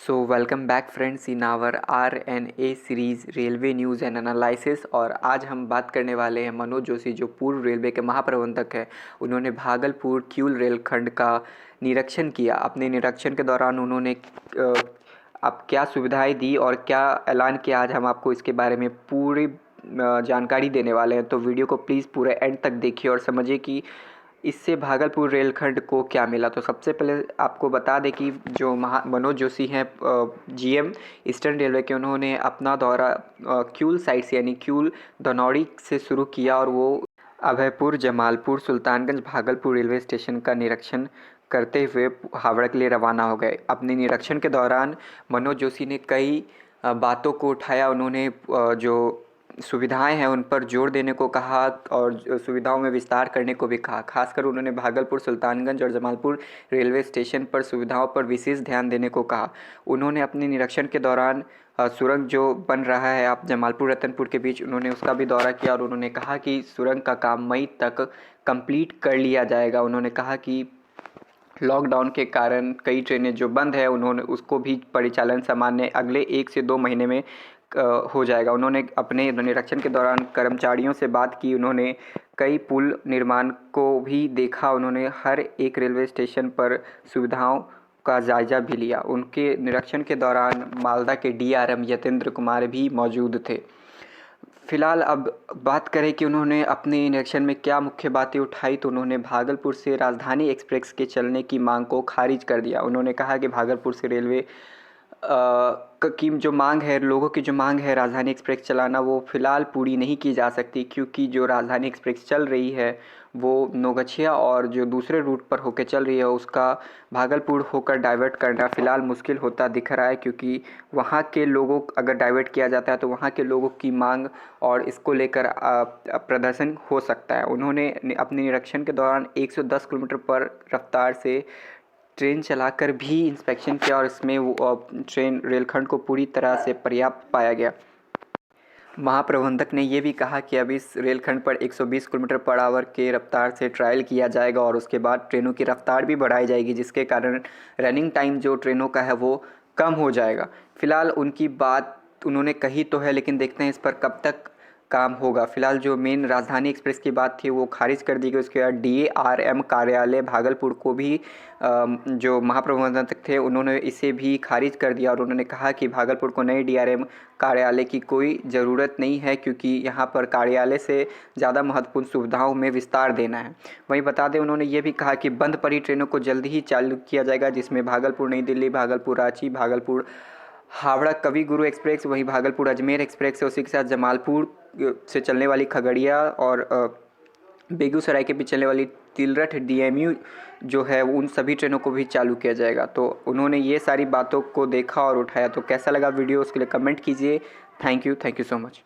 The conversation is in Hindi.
So welcome back friends in our RNA series railway news and analysis. और आज हम बात करने वाले हैं मनोज जोशी, जो पूर्व रेलवे के महाप्रबंधक हैं। उन्होंने भागलपुर किऊल रेलखंड का निरीक्षण किया। अपने निरीक्षण के दौरान उन्होंने अब क्या सुविधाएं दी और क्या ऐलान किया, आज हम आपको इसके बारे में पूरी जानकारी देने वाले हैं। तो वीडियो को प्लीज़ पूरे एंड तक देखिए और समझिए कि इससे भागलपुर रेलखंड को क्या मिला। तो सबसे पहले आपको बता दें कि जो मनोज जोशी हैं GM ईस्टर्न रेलवे के, उन्होंने अपना दौरा किऊल साइड से यानी किऊल धनौड़ी से शुरू किया और वो अभयपुर, जमालपुर, सुल्तानगंज, भागलपुर रेलवे स्टेशन का निरीक्षण करते हुए हावड़ा के लिए रवाना हो गए। अपने निरीक्षण के दौरान मनोज जोशी ने कई बातों को उठाया। उन्होंने जो सुविधाएं हैं उन पर जोर देने को कहा और सुविधाओं में विस्तार करने को भी कहा। खासकर उन्होंने भागलपुर, सुल्तानगंज और जमालपुर रेलवे स्टेशन पर सुविधाओं पर विशेष ध्यान देने को कहा। उन्होंने अपने निरीक्षण के दौरान सुरंग जो बन रहा है आप जमालपुर रतनपुर के बीच, उन्होंने उसका भी दौरा किया और उन्होंने कहा कि सुरंग का काम मई तक कंप्लीट कर लिया जाएगा। उन्होंने कहा कि लॉकडाउन के कारण कई ट्रेनें जो बंद है, उन्होंने उसको भी परिचालन सामान्य अगले 1 से 2 महीने में हो जाएगा। उन्होंने अपने निरीक्षण के दौरान कर्मचारियों से बात की। उन्होंने कई पुल निर्माण को भी देखा। उन्होंने हर एक रेलवे स्टेशन पर सुविधाओं का जायजा भी लिया। उनके निरीक्षण के दौरान मालदा के DRM यतेंद्र कुमार भी मौजूद थे। फिलहाल अब बात करें कि उन्होंने अपने निरीक्षण में क्या मुख्य बातें उठाई, तो उन्होंने भागलपुर से राजधानी एक्सप्रेस के चलने की मांग को खारिज कर दिया। उन्होंने कहा कि भागलपुर से रेलवे की जो मांग है, लोगों की जो मांग है राजधानी एक्सप्रेस चलाना, वो फ़िलहाल पूरी नहीं की जा सकती, क्योंकि जो राजधानी एक्सप्रेस चल रही है वो नौगछिया और जो दूसरे रूट पर होकर चल रही है उसका भागलपुर होकर डाइवर्ट करना फ़िलहाल मुश्किल होता दिख रहा है, क्योंकि वहाँ के लोगों अगर डाइवर्ट किया जाता है तो वहाँ के लोगों की मांग और इसको लेकर प्रदर्शन हो सकता है। उन्होंने अपने निरीक्षण के दौरान 110 किलोमीटर पर रफ्तार से ट्रेन चलाकर भी इंस्पेक्शन किया और इसमें वो ट्रेन रेलखंड को पूरी तरह से पर्याप्त पाया गया। महाप्रबंधक ने ये भी कहा कि अब इस रेलखंड पर 120 किलोमीटर पर आवर के रफ्तार से ट्रायल किया जाएगा और उसके बाद ट्रेनों की रफ्तार भी बढ़ाई जाएगी, जिसके कारण रनिंग टाइम जो ट्रेनों का है वो कम हो जाएगा। फ़िलहाल उनकी बात उन्होंने कही तो है, लेकिन देखते हैं इस पर कब तक काम होगा। फिलहाल जो मेन राजधानी एक्सप्रेस की बात थी वो खारिज कर दी गई। उसके बाद DRM कार्यालय भागलपुर को भी जो महाप्रबंधक थे उन्होंने इसे भी खारिज कर दिया और उन्होंने कहा कि भागलपुर को नए DRM कार्यालय की कोई ज़रूरत नहीं है, क्योंकि यहाँ पर कार्यालय से ज़्यादा महत्वपूर्ण सुविधाओं में विस्तार देना है। वहीं बता दें, उन्होंने ये भी कहा कि बंद पड़ी ट्रेनों को जल्द ही चालू किया जाएगा, जिसमें भागलपुर नई दिल्ली, भागलपुर रांची, भागलपुर हावड़ा कवि गुरु एक्सप्रेस, वहीं भागलपुर अजमेर एक्सप्रेस है। उसी के साथ जमालपुर से चलने वाली खगड़िया और बेगूसराय के बीच चलने वाली तिलरठ DMU जो है उन सभी ट्रेनों को भी चालू किया जाएगा। तो उन्होंने ये सारी बातों को देखा और उठाया। तो कैसा लगा वीडियो, उसके लिए कमेंट कीजिए। Thank you so much.